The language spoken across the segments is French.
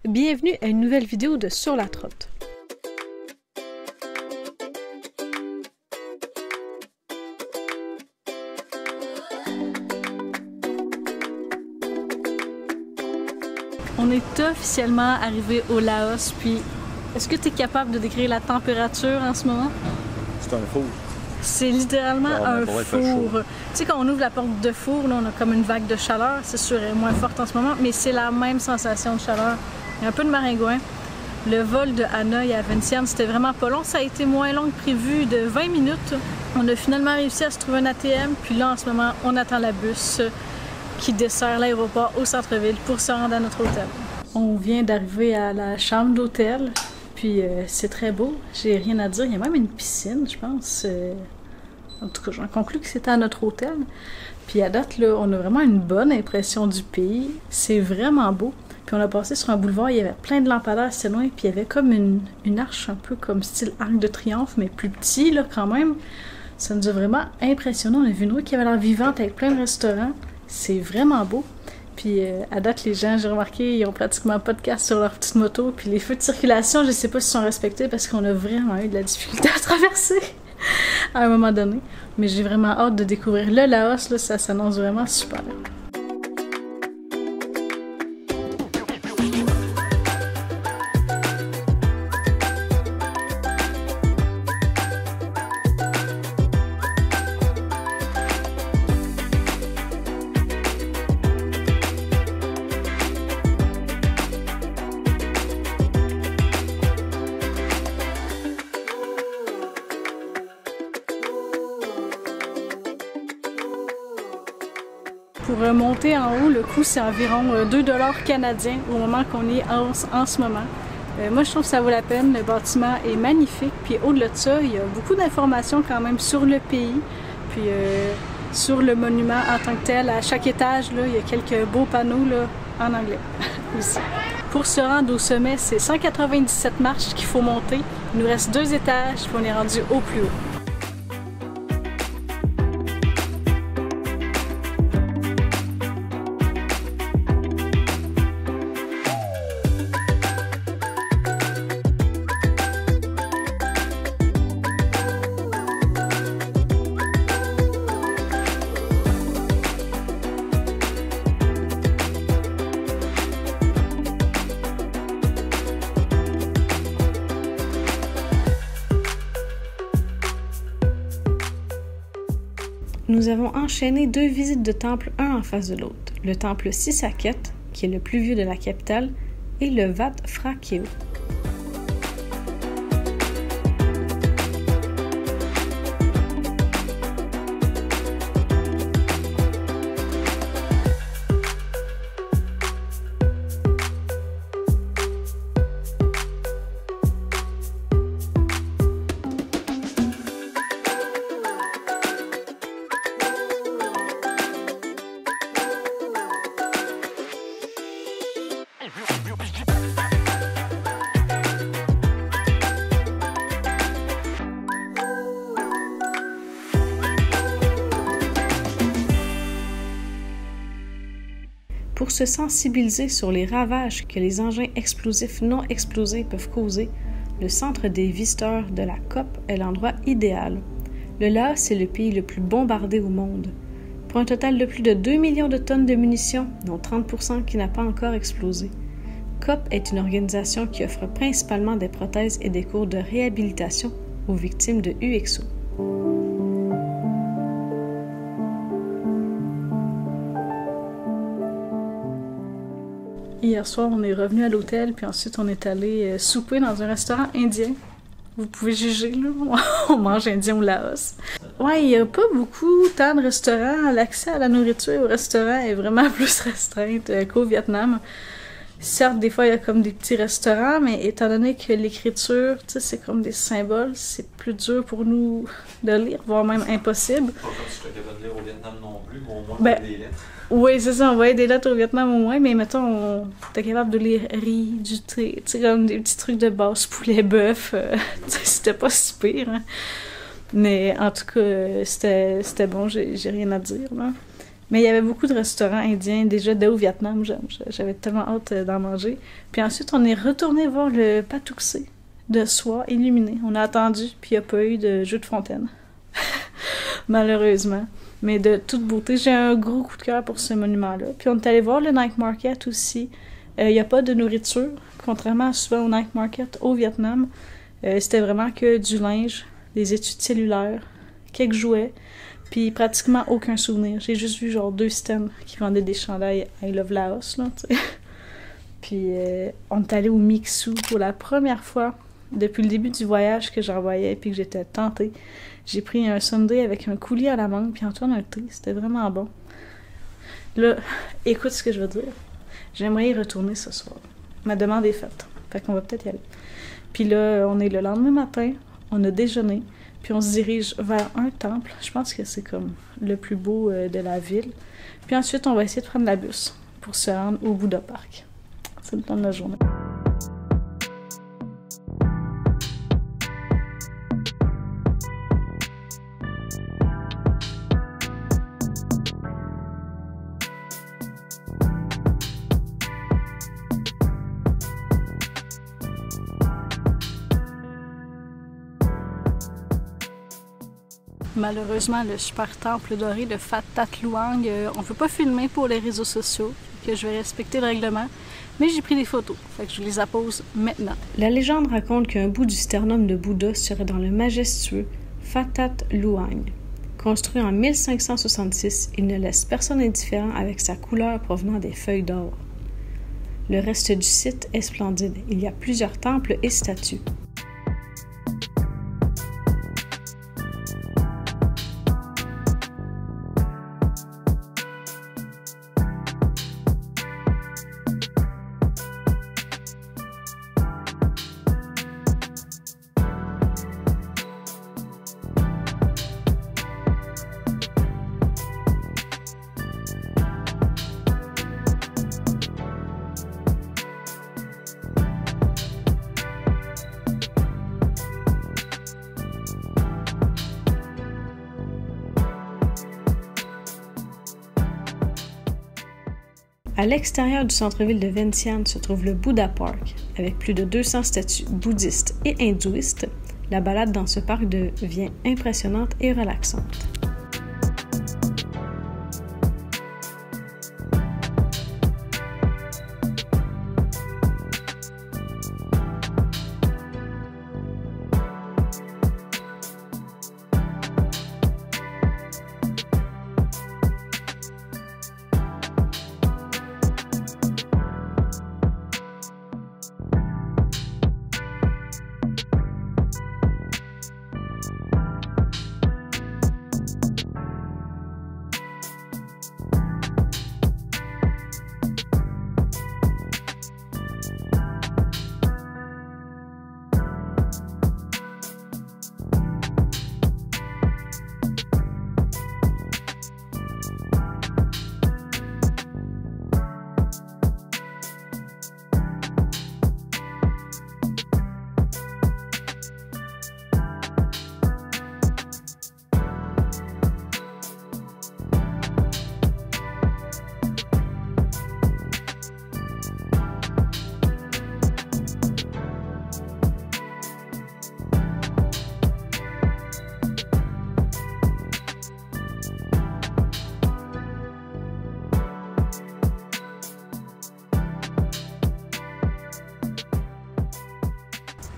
Bienvenue à une nouvelle vidéo de Sur la Trotte. On est officiellement arrivé au Laos, puis est-ce que tu es capable de décrire la température en ce moment? C'est un four. C'est littéralement un four. Tu sais, quand on ouvre la porte de four, là, on a comme une vague de chaleur. C'est sûr, elle est moins forte en ce moment, mais c'est la même sensation de chaleur. Il y a un peu de maringouin. Le vol de Hanoï à Vientiane, c'était vraiment pas long. Ça a été moins long que prévu, de 20 minutes. On a finalement réussi à se trouver un ATM, puis là, en ce moment, on attend la bus qui dessert l'aéroport au centre-ville pour se rendre à notre hôtel. On vient d'arriver à la chambre d'hôtel, puis c'est très beau. J'ai rien à dire. Il y a même une piscine, je pense. En tout cas, j'en conclus que c'était à notre hôtel. Puis à date, là, on a vraiment une bonne impression du pays. C'est vraiment beau. Puis on a passé sur un boulevard, il y avait plein de lampadaires, c'était loin, puis il y avait comme une arche un peu comme style arc de triomphe, mais plus petit, là, quand même. Ça nous a vraiment impressionné. On a vu une rue qui avait l'air vivante avec plein de restaurants. C'est vraiment beau. Puis à date, les gens, j'ai remarqué, ils ont pratiquement pas de casque sur leur petite moto. Puis les feux de circulation, je sais pas s'ils sont respectés parce qu'on a vraiment eu de la difficulté à traverser à un moment donné. Mais j'ai vraiment hâte de découvrir le Laos, là, ça s'annonce vraiment super. Pour monter en haut, le coût c'est environ 2 $ canadiens au moment qu'on est en ce moment. Moi je trouve que ça vaut la peine, le bâtiment est magnifique, puis au-delà de ça, il y a beaucoup d'informations quand même sur le pays, puis sur le monument en tant que tel. À chaque étage, là, il y a quelques beaux panneaux là, en anglais aussi. Pour se rendre au sommet, c'est 197 marches qu'il faut monter. Il nous reste 2 étages, puis on est rendu au plus haut. Nous avons enchaîné 2 visites de temples, un en face de l'autre. Le temple Sisaket, qui est le plus vieux de la capitale, et le Wat Phra Keot. Pour se sensibiliser sur les ravages que les engins explosifs non explosés peuvent causer, le centre des visiteurs de la COP est l'endroit idéal. Le Laos est le pays le plus bombardé au monde. Pour un total de plus de 2 millions de tonnes de munitions, dont 30% qui n'a pas encore explosé. COP est une organisation qui offre principalement des prothèses et des cours de réhabilitation aux victimes de UXO. Hier soir, on est revenu à l'hôtel, puis ensuite on est allé souper dans un restaurant indien. Vous pouvez juger, là, on mange indien au Laos. Ouais, il n'y a pas beaucoup tant de restaurants. L'accès à la nourriture au restaurant est vraiment plus restreinte qu'au Vietnam. Certes, des fois, il y a comme des petits restaurants, mais étant donné que l'écriture, tu sais, c'est comme des symboles, c'est plus dur pour nous de lire, voire même impossible. Pas comme si tu étais capable de lire au Vietnam non plus, mais au moins des lettres. Oui, c'est ça, on voyait des lettres au Vietnam au moins, mais mettons, t'es capable de lire riz, du thé, tu sais, comme des petits trucs de base, poulet, bœuf, c'était pas si pire, hein. Mais en tout cas, c'était bon, j'ai rien à dire, là. Mais il y avait beaucoup de restaurants indiens déjà dès au Vietnam. J'avais tellement hâte d'en manger. Puis ensuite, on est retourné voir le Patuxet de soie illuminé. On a attendu, puis il n'y a pas eu de jeu de fontaine. Malheureusement. Mais de toute beauté, j'ai un gros coup de cœur pour ce monument-là. Puis on est allé voir le Night Market aussi. Il n'y a pas de nourriture, contrairement souvent au Night Market au Vietnam. C'était vraiment que du linge, des études cellulaires, quelques jouets, puis pratiquement aucun souvenir. J'ai juste vu genre 2 stands qui vendaient des chandails I Love Laos, là, tu sais. Puis on est allé au Mixu pour la première fois depuis le début du voyage que j'en voyais puis que j'étais tentée. J'ai pris un sundae avec un coulis à la mangue puis Antoine un thé. C'était vraiment bon. Là, écoute ce que je veux dire. J'aimerais y retourner ce soir. Ma demande est faite. Fait qu'on va peut-être y aller. Puis là, on est le lendemain matin, on a déjeuné, puis on se dirige vers un temple. Je pense que c'est comme le plus beau de la ville. Puis ensuite, on va essayer de prendre la bus pour se rendre au Buddha Park. C'est le temps de la journée. Malheureusement, le super temple doré de Phat That Luang, on ne peut pas filmer pour les réseaux sociaux, que je vais respecter le règlement, mais j'ai pris des photos, fait que je les appose maintenant. La légende raconte qu'un bout du sternum de Bouddha serait dans le majestueux Phat That Luang. Construit en 1566, il ne laisse personne indifférent avec sa couleur provenant des feuilles d'or. Le reste du site est splendide, il y a plusieurs temples et statues. À l'extérieur du centre-ville de Vientiane se trouve le Buddha Park, avec plus de 200 statues bouddhistes et hindouistes. La balade dans ce parc devient impressionnante et relaxante.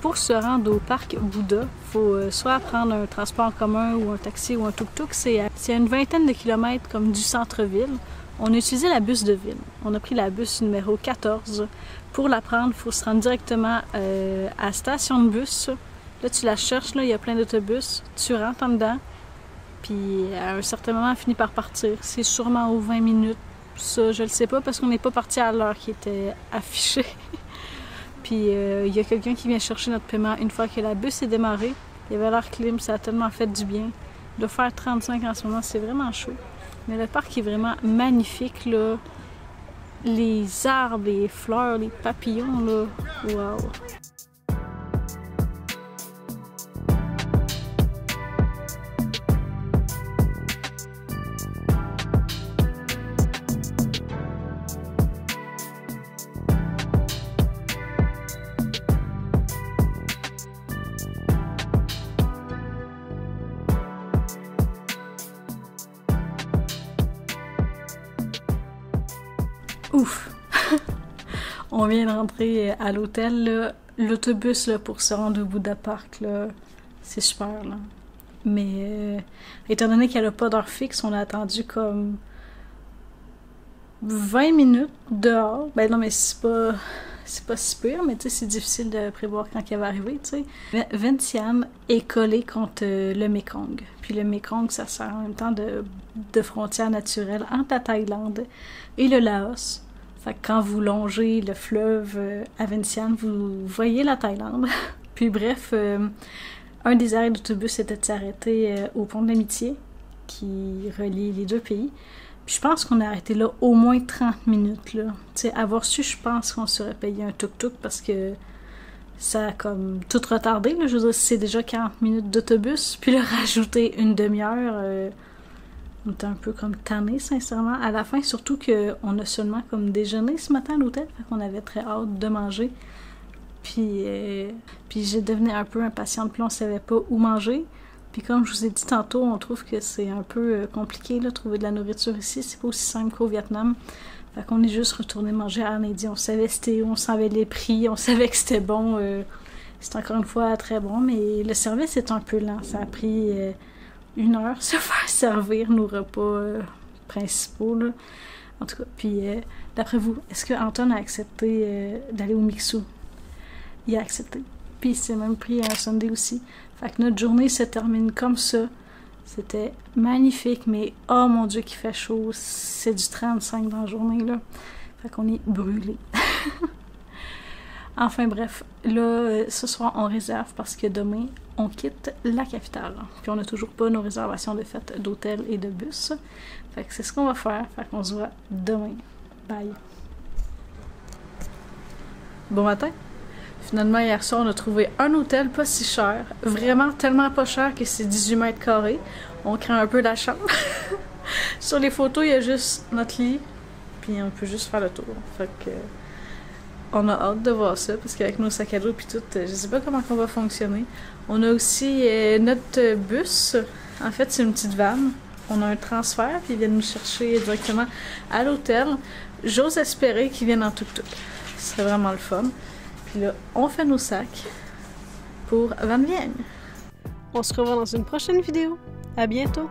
Pour se rendre au parc Bouddha, il faut soit prendre un transport en commun ou un taxi ou un tuk-tuk. C'est à une vingtaine de kilomètres comme du centre-ville. On a utilisé la bus de ville. On a pris la bus numéro 14. Pour la prendre, il faut se rendre directement à la station de bus. Là, tu la cherches, là, il y a plein d'autobus. Tu rentres en dedans, puis à un certain moment, elle finit par partir. C'est sûrement aux 20 minutes. Ça, je le sais pas parce qu'on n'est pas parti à l'heure qui était affichée. Puis il y a quelqu'un qui vient chercher notre paiement une fois que la bus est démarrée. Il y avait l'air clim, ça a tellement fait du bien. De faire 35 en ce moment, c'est vraiment chaud. Mais le parc est vraiment magnifique, là. Les arbres, les fleurs, les papillons, là. Wow! On vient de rentrer à l'hôtel. L'autobus pour se rendre au Buddha Park, c'est super. Là. Mais étant donné qu'elle n'a pas d'heure fixe, on a attendu comme 20 minutes dehors. Ben non, mais c'est pas si pire, mais tu sais, c'est difficile de prévoir quand elle va arriver, tu sais. Vientiane est collé contre le Mekong. Puis le Mekong, ça sert en même temps de frontière naturelle entre la Thaïlande et le Laos. Fait que quand vous longez le fleuve à Vientiane, vous voyez la Thaïlande. Puis bref, un des arrêts d'autobus était de s'arrêter au pont de l'Amitié, qui relie les deux pays. Puis je pense qu'on a arrêté là au moins 30 minutes, là. Tu sais, avoir su, je pense qu'on serait payé un tuk-tuk parce que ça a comme tout retardé, là. Je veux dire, c'est déjà 40 minutes d'autobus, puis le rajouter une demi-heure... On était un peu comme tannés, sincèrement. À la fin, surtout qu'on a seulement comme déjeuné ce matin à l'hôtel, fait qu'on avait très hâte de manger. Puis j'ai devenu un peu impatiente, puis on savait pas où manger. Puis comme je vous ai dit tantôt, on trouve que c'est un peu compliqué, là, trouver de la nourriture ici. C'est pas aussi simple qu'au Vietnam. Fait qu'on est juste retourné manger à Anedi. On savait c'était où, on savait les prix, on savait que c'était bon. C'est encore une fois très bon, mais le service est un peu lent. Ça a pris... 1 heure se faire servir nos repas principaux, là. En tout cas, puis d'après vous, est-ce que Anton a accepté d'aller au Mixu? Il a accepté. Puis il s'est même pris un Sunday aussi. Fait que notre journée se termine comme ça. C'était magnifique, mais oh mon Dieu qu'il fait chaud. C'est du 35 dans la journée, là. Fait qu'on est brûlés. Enfin bref, là, ce soir, on réserve parce que demain, on quitte la capitale. Puis on n'a toujours pas nos réservations de fête d'hôtel et de bus. Fait que c'est ce qu'on va faire. Fait qu'on se voit demain. Bye. Bon matin. Finalement, hier soir, on a trouvé un hôtel pas si cher. Vraiment tellement pas cher que c'est 18 mètres carrés. On craint un peu la chambre. Sur les photos, il y a juste notre lit. Puis on peut juste faire le tour. Fait que... On a hâte de voir ça, parce qu'avec nos sacs à dos et tout, je sais pas comment on va fonctionner. On a aussi notre bus. En fait, c'est une petite vanne. On a un transfert, puis ils viennent nous chercher directement à l'hôtel. J'ose espérer qu'ils viennent en tuk-tuk. Ce serait vraiment le fun. Puis là, on fait nos sacs pour Van Vienne. On se revoit dans une prochaine vidéo. À bientôt!